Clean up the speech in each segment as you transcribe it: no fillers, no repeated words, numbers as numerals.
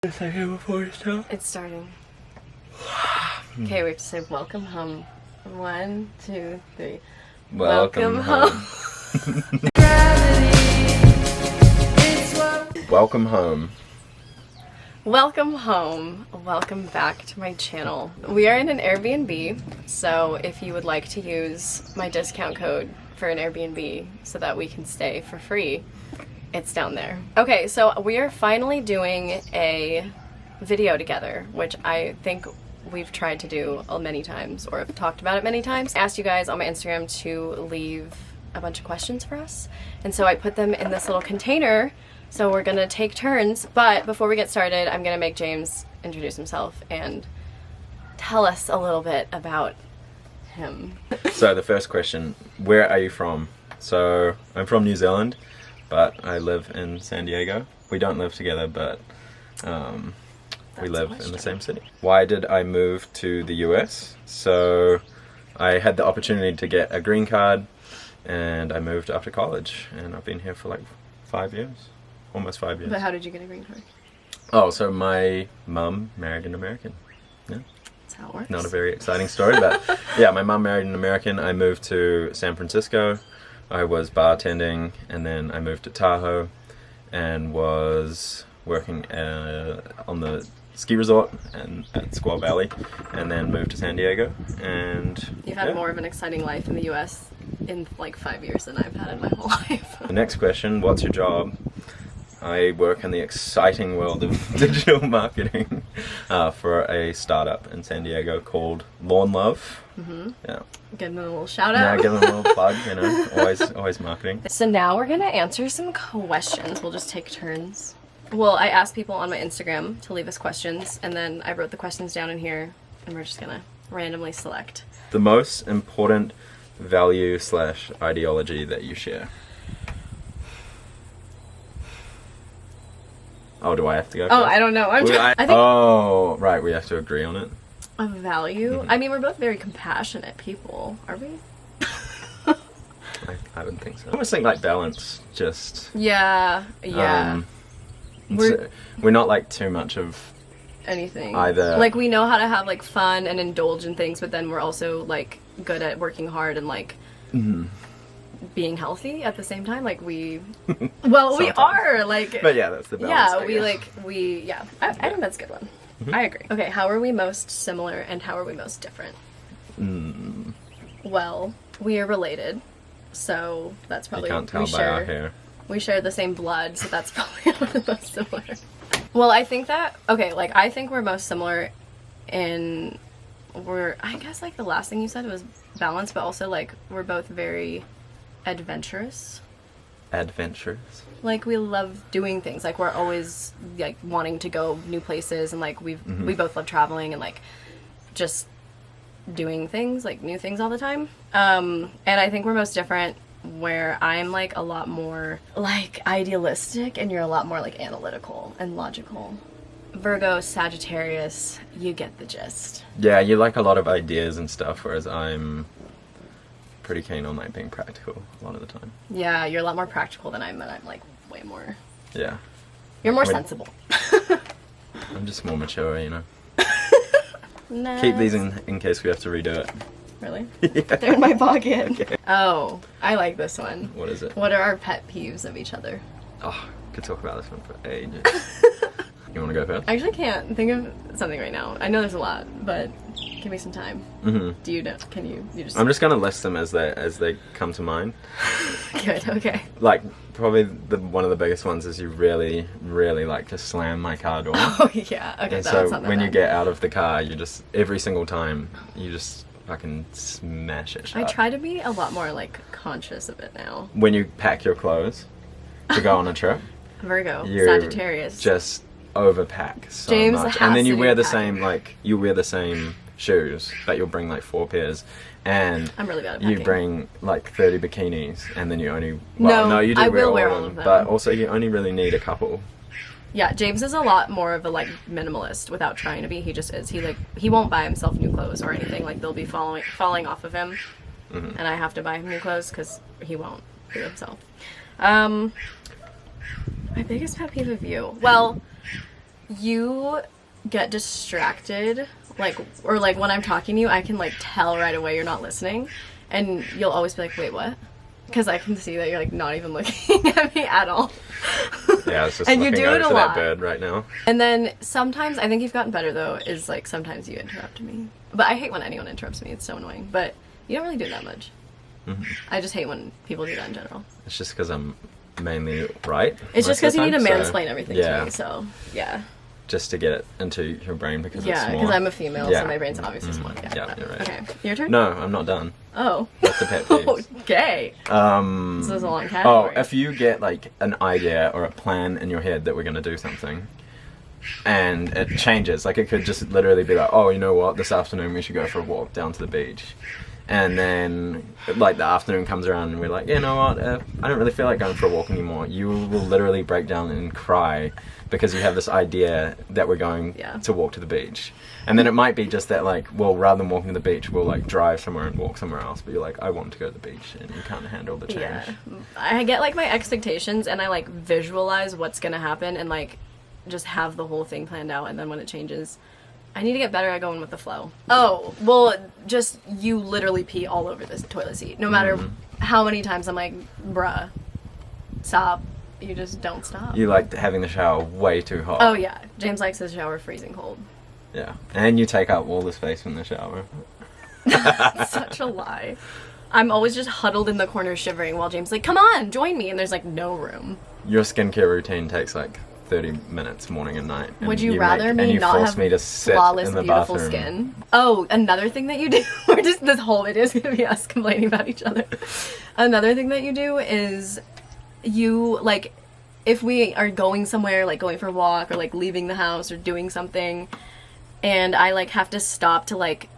A second before we start. It's starting. Okay, we have to say welcome home. 1, 2, 3. Welcome home. Welcome home. Welcome home. Welcome back to my channel. We are in an Airbnb, so if you would like to use my discount code for an Airbnb so that we can stay for free, it's down there. Okay, so we are finally doing a video together, which I think we've tried to do many times, or have talked about it many times. I asked you guys on my Instagram to leave a bunch of questions for us, and so I put them in this little container, so we're gonna take turns. But before we get started, I'm gonna make James introduce himself and tell us a little bit about him. So the first question, where are you from? So I'm from New Zealand, but I live in San Diego. We don't live together, but we live in the same city. Why did I move to the US? So I had the opportunity to get a green card, and I moved after college, and I've been here for like 5 years, almost 5 years. But how did you get a green card? Oh, so my mum married an American. Yeah. That's how it works. Not a very exciting story, but yeah, my mum married an American. I moved to San Francisco. I was bartending, and then I moved to Tahoe and was working on the ski resort and at Squaw Valley, and then moved to San Diego. And you've had more of an exciting life in the US in like 5 years than I've had in my whole life. The next question, what's your job? I work in the exciting world of digital marketing for a startup in San Diego called Lawn Love. Mm-hmm. Yeah. Give them a little shout out. Yeah, give them a little plug, you know, always marketing. So now we're gonna answer some questions. We'll just take turns. Well, I asked people on my Instagram to leave us questions, and then I wrote the questions down in here, and we're just gonna randomly select. The most important value / ideology that you share. Oh, do I have to go first? Oh, I don't know. I think oh, right, we have to agree on it. a value? Mm-hmm. I mean, we're both very compassionate people, are we? I wouldn't think so. I almost think like balance, just... Yeah. We're not like too much of anything. Either. Like, we know how to have like fun and indulge in things, but then we're also like good at working hard and like being healthy at the same time. Like we are like, but yeah, that's the balance. Yeah, I think that's a good one. Mm-hmm. I agree. Okay, how are we most similar and how are we most different? Well, we are related, so that's probably... You can't tell by our hair. We share the same blood, so that's probably the most similar. Well, I think that, okay, like, I think we're most similar in, I guess, like, the last thing you said was balance, but also, like, we're both very adventurous. Adventurous? Like, we love doing things. Like, we're always, like, wanting to go new places, and, like, we both love traveling and, like, just doing things, like, new things all the time. And I think we're most different where I'm like a lot more like idealistic and you're a lot more like analytical and logical. Virgo, Sagittarius, you get the gist. Yeah, you like a lot of ideas and stuff, whereas I'm pretty keen on like being practical a lot of the time. Yeah, you're a lot more practical than I'm, and I'm like way more... Yeah. You're more sensible. I'm just more mature, you know. Nice. Keep these in case we have to redo it. Really? Yeah. They're in my pocket. Okay. Oh, I like this one. What is it? What are our pet peeves of each other? Oh, could talk about this one for ages. You want to go first? I actually can't think of something right now. I know there's a lot, but give me some time. Mm-hmm. Do you know? Can you just... I'm just gonna list them as they come to mind. Good, okay. Like, probably one of the biggest ones is you really like to slam my car door. Oh yeah, okay. And that's so not that when bad. you get out of the car, you just, every single time, you just fucking smash it shut. I try to be a lot more like conscious of it now. When you pack your clothes to go on a trip, Virgo, you Sagittarius. just overpack so James much, has and then to you be wear the packing. same you wear the same shoes, but you'll bring like 4 pairs, and I'm really bad at you packing. bring like 30 bikinis, and then you only No, you do I wear will wear all all of of them, them. but also you only really need a couple. Yeah, James is a lot more of a like minimalist without trying to be. He just is. He won't buy himself new clothes or anything. Like they'll be falling off of him, and I have to buy him new clothes because he won't do it himself. My biggest pet peeve of you. Well, you get distracted, like, or like when I'm talking to you, I can like tell right away you're not listening, and you'll always be like, wait, what? Because I can see that you're like not even looking at me at all. Yeah, it's just and looking you do over it a to lot. that bird right now. And then sometimes, I think you've gotten better though, is like sometimes you interrupt me. But I hate when anyone interrupts me, it's so annoying. But you don't really do that much. Mm-hmm. I just hate when people do that in general. It's just because I'm mainly right. It's just because you need to time, mansplain everything yeah. to me, so yeah. Just to get it into your brain because Yeah, it's because more... I'm a female, Yeah. so my brain's obviously small. Yeah, you're right. Okay, your turn? No, I'm not done. Oh. That's the pet peeves. Okay. This is a long Oh, category. if you get like an idea or a plan in your head that we're gonna do something, and it changes, like it could just literally be like, oh, you know what, this afternoon we should go for a walk down to the beach, and then like the afternoon comes around and we're like, you know what, I don't really feel like going for a walk anymore. You will literally break down and cry because you have this idea that we're going to walk to the beach. And then it might be just that, like, well, rather than walking to the beach, we'll like drive somewhere and walk somewhere else. But you're like, I want to go to the beach, and you can't handle the change. Yeah. I get like my expectations and I like visualize what's gonna happen and like just have the whole thing planned out, and then when it changes, I need to get better at going with the flow. Oh, well, just you literally pee all over this toilet seat. No matter how many times I'm like, bruh, stop. You just don't stop. You like having the shower way too hot. Oh yeah, James likes his shower freezing cold. Yeah, and you take up all the space in the shower. Such a lie. I'm always just huddled in the corner shivering while James like, come on, join me, and there's like no room. Your skincare routine takes like 30 minutes morning and night. And Would you rather me not force have me to sit flawless, in the beautiful bathroom. skin? Oh, another thing that you do, we're just, this whole video is going to be us complaining about each other. Another thing that you do is you, like, if we are going somewhere, like going for a walk or like leaving the house or doing something, and I like have to stop to like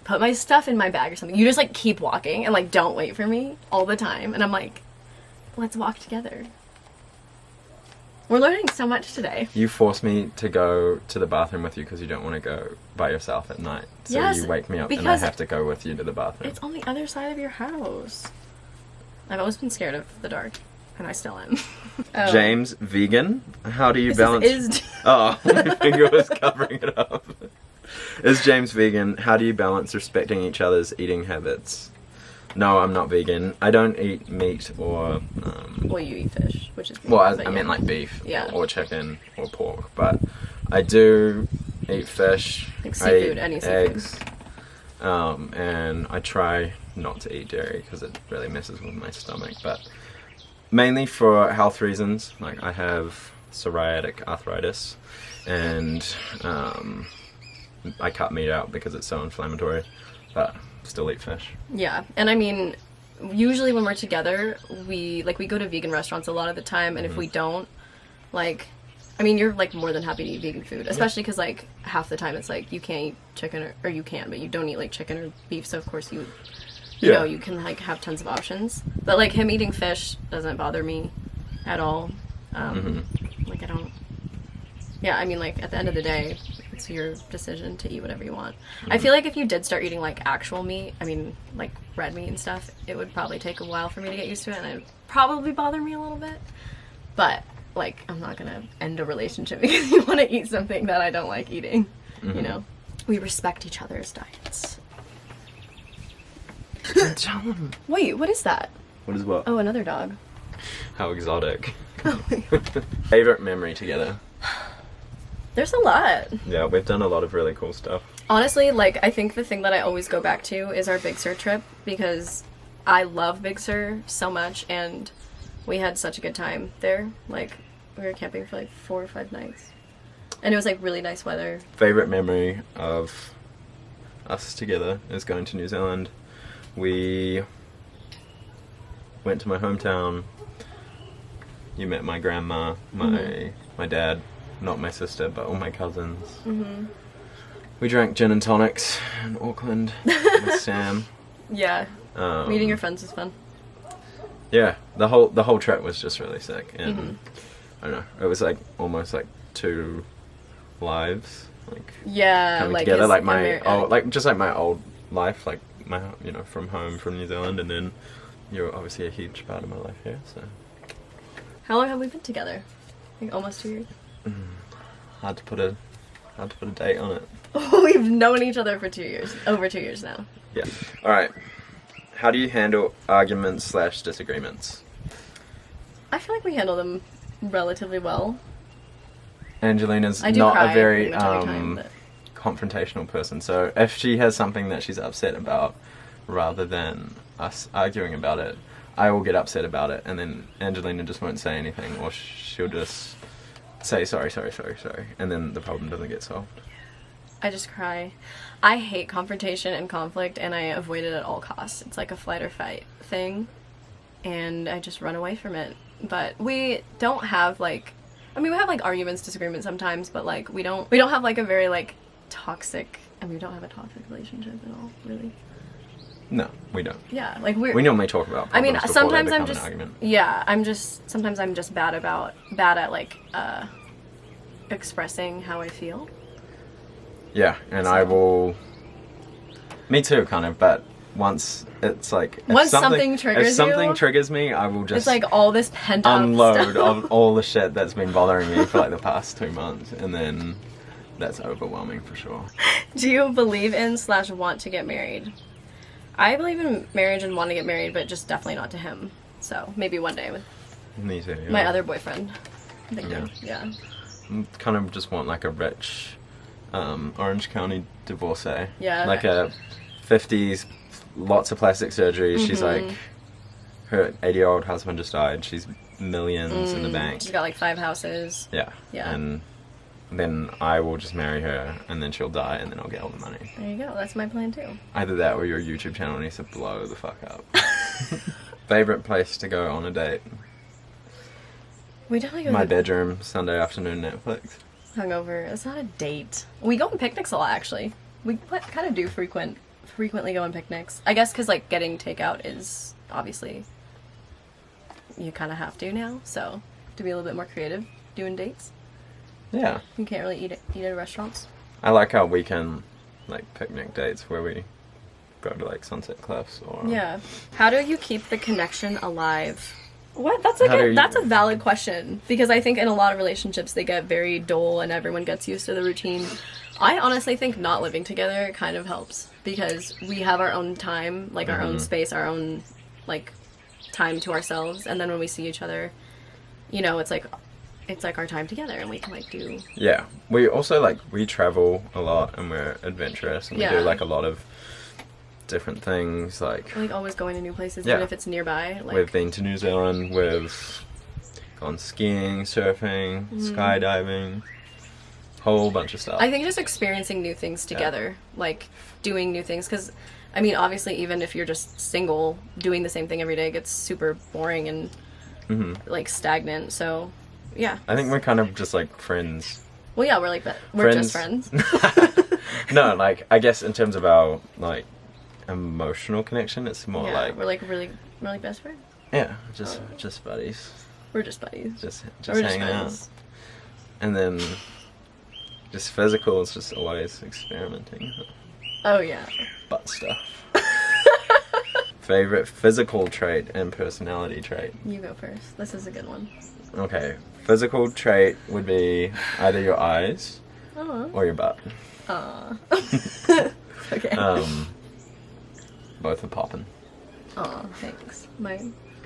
put my stuff in my bag or something, you just like keep walking and like don't wait for me all the time. And I'm like, let's walk together. We're learning so much today. You force me to go to the bathroom with you because you don't want to go by yourself at night. So Yes, you wake me up and I because have to go with you to the bathroom. It's on the other side of your house. I've always been scared of the dark, and I still am. Oh. James, vegan? How do you This balance... is Oh, my finger was covering it up. Is James vegan? How do you balance respecting each other's eating habits? No, I'm not vegan. I don't eat meat or... Well, you eat fish, which is... Well, I but meant like beef or chicken or pork, but I do eat fish. Like I seafood, eat any seafood. eggs, and I try not to eat dairy because it really messes with my stomach, but mainly for health reasons. Like I have psoriatic arthritis, and I cut meat out because it's so inflammatory, but still eat fish. Yeah, and I mean, usually when we're together, we go to vegan restaurants a lot of the time, and if we don't, like, I mean, you're like more than happy to eat vegan food, especially because like half the time it's like you can't eat chicken or you can, but you don't eat like chicken or beef, so of course you know, you can like have tons of options. But like him eating fish doesn't bother me at all. Like I don't. Yeah, I mean, like at the end of the day, it's your decision to eat whatever you want. I feel like if you did start eating like actual meat, I mean, like red meat and stuff, it would probably take a while for me to get used to it, and it would probably bother me a little bit. But like, I'm not gonna end a relationship because you want to eat something that I don't like eating. You know, we respect each other's diets. Wait, what is that? What is what? Oh, another dog. How exotic. Favorite memory together? There's a lot. Yeah, we've done a lot of really cool stuff. Honestly, like, I think the thing that I always go back to is our Big Sur trip, because I love Big Sur so much, and we had such a good time there. Like, we were camping for like 4 or 5 nights. And it was like really nice weather. Favorite memory of us together is going to New Zealand. We went to my hometown. You met my grandma, my dad, not my sister, but all my cousins. We drank gin and tonics in Auckland with Sam. Yeah. Meeting your friends is fun. Yeah, the whole trip was just really sick, and I don't know, it was like almost like 2 lives, like coming like together, his like my old life, like my, you know, from home, from New Zealand, and then you're obviously a huge part of my life here. So how long have we been together? Like almost 2 years. hard to put a date on it. We've known each other for 2 years, over 2 years now. Yeah. All right. How do you handle arguments/disagreements? I feel like we handle them relatively well. Angelina's I do not cry a very pretty much every time, but... confrontational person, so if she has something that she's upset about, rather than us arguing about it, I will get upset about it, and then Angelina just won't say anything, or she'll just say sorry, and then the problem doesn't get solved. I just cry. I hate confrontation and conflict, and I avoid it at all costs. It's like a flight or fight thing, and I just run away from it. But we don't have like, I mean, we have like arguments, disagreements sometimes, but like we don't have like a very like toxic, and we don't have a toxic relationship at all, really. No, we don't. Yeah, like we normally talk about problems. I mean, before sometimes they I'm become just, an argument. yeah, sometimes I'm just bad at like expressing how I feel. Yeah, and I will. Me too, kind of. But once it's like, once something triggers if something you, triggers me, I will just. It's like all this pent up unload stuff. of all the shit that's been bothering me for like the past 2 months, and then that's overwhelming for sure. Do you believe in / want to get married? I believe in marriage and want to get married, but just definitely not to him. So maybe one day with Me too. Yeah. my other boyfriend. I think Yeah. yeah. Kind of just want like a rich Orange County divorcee. Yeah. Like a 50s, lots of plastic surgery. She's like, her 80-year-old husband just died. She's millions in the bank. She's got like 5 houses. Yeah. Yeah. And then I will just marry her, and then she'll die, and then I'll get all the money. There you go. That's my plan too. Either that or your YouTube channel needs to blow the fuck up. Favorite place to go on a date? We definitely go My to bedroom, Sunday afternoon Netflix. hungover. It's not a date. We go on picnics a lot, actually. We kind of do frequently go on picnics. I guess because like getting takeout is obviously you kind of have to now. So to be a little bit more creative doing dates. Yeah. You can't really eat at restaurants. I like our weekend like picnic dates where we go to like Sunset Cliffs or Yeah. How do you keep the connection alive? What? That's a valid question, because I think in a lot of relationships they get very dull and everyone gets used to the routine. I honestly think not living together kind of helps, because we have our own time, like our own space, our own like time to ourselves, and then when we see each other, you know, it's like our time together, and we can like do. Yeah. We also like we travel a lot and we're adventurous, and we do like a lot of different things, like always going to new places, Yeah. even if it's nearby. Like, we've been to New Zealand, we've gone skiing, surfing, skydiving, whole bunch of stuff. I think just experiencing new things together, like doing new things, because I mean, obviously, even if you're just single, doing the same thing every day gets super boring and like stagnant. So, yeah. I think we're kind of just like friends. Well, yeah, we're just friends. No, like I guess in terms of our like emotional connection, it's more Yeah, like we're like really best friends. yeah, just buddies, We're just buddies. just We're hanging out, friends. and then just physical is just always experimenting, Oh yeah. butt stuff. Favorite physical trait and personality trait? You go first. This is a good one. Okay, physical trait would be either your eyes or your butt. Aw. Okay. Both are popping. Aw, thanks.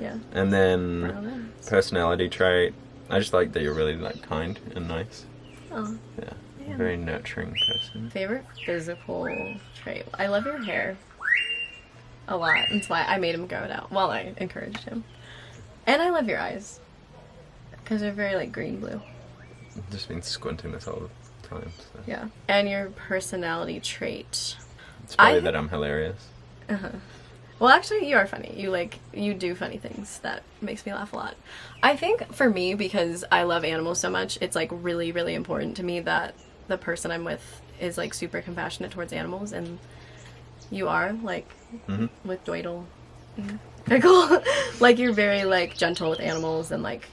Yeah. And I then don't know. personality trait, I just like that you're really like kind and nice. Oh. Yeah. Yeah. Very nurturing person. Favorite physical trait? I love your hair. A lot. That's why I made him grow it out. Well, I encouraged him. And I love your eyes. Because they're very like green blue. I've just been squinting this all the time. So. Yeah. And your personality trait. It's probably that I'm hilarious. Well, actually, you are funny. You do funny things that makes me laugh a lot. I think for me, because I love animals so much, it's like really, really important to me that the person I'm with is like super compassionate towards animals, and you are like with Doidle. Pickle. Like you're very like gentle with animals, and like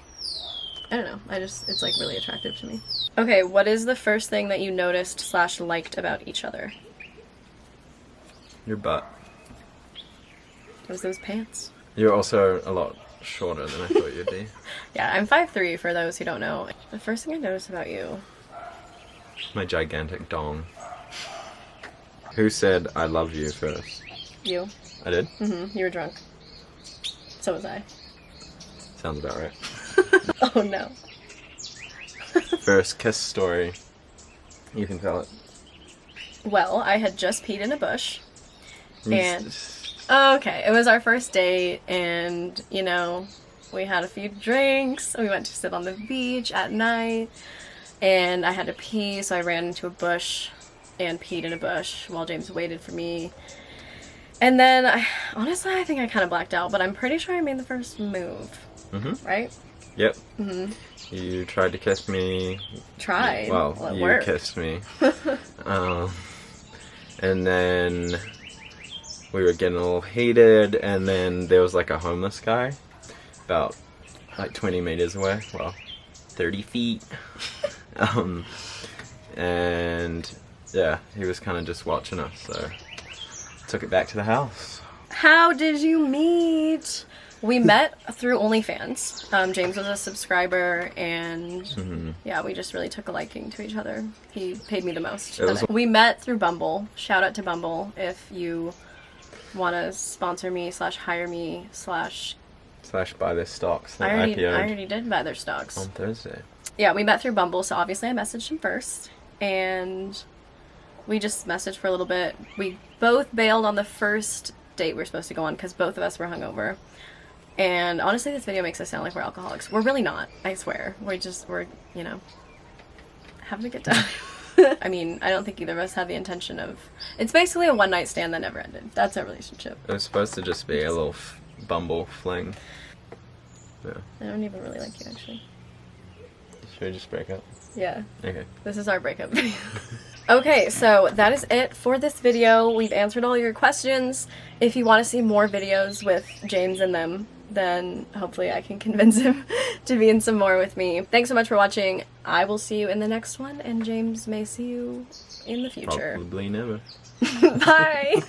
I don't know. It's like really attractive to me. Okay, what is the first thing that you noticed / liked about each other? Your butt. It was those pants. You're also a lot shorter than I thought you'd be. Yeah, I'm 5'3" for those who don't know. The first thing I noticed about you, My gigantic dong. Who said I love you first? You. I did? Mm-hmm. You were drunk. So was I. Sounds about right. Oh no. First kiss story. You can tell it. Well, I had just peed in a bush. And okay, it was our first date, and you know, we had a few drinks. We went to sit on the beach at night, and I had to pee, so I ran into a bush and peed in a bush while James waited for me. And then, honestly, I think I kind of blacked out, but I'm pretty sure I made the first move. Mm-hmm. Right? Yep. Mm-hmm. You tried to kiss me. Tried. Well, it you worked. kissed me. And then we were getting a little heated, and then there was like a homeless guy about like 20 meters away. Well, 30 feet. And yeah, he was kind of just watching us, so took it back to the house. How did you meet? We met through OnlyFans. James was a subscriber, and yeah, we just really took a liking to each other. He paid me the most. We met through Bumble. Shout out to Bumble if you want to sponsor me / hire me / buy their stocks. I already did buy their stocks. On Thursday. Yeah, we met through Bumble, so obviously I messaged him first, and we just messaged for a little bit. We both bailed on the first date we were supposed to go on because both of us were hungover. And honestly, this video makes us sound like we're alcoholics. We're really not, I swear. We're, you know, having a good time. I mean, I don't think either of us had the intention of... It's basically a one-night stand that never ended. That's our relationship. It was supposed to just be a little Bumble fling. Yeah. I don't even really like you, actually. Should we just break up? Yeah. Okay. This is our breakup video. Okay, so that is it for this video. We've answered all your questions. If you want to see more videos with James and them, then hopefully I can convince him to be in some more with me. Thanks so much for watching. I will see you in the next one, and James may see you in the future. Probably never. Bye!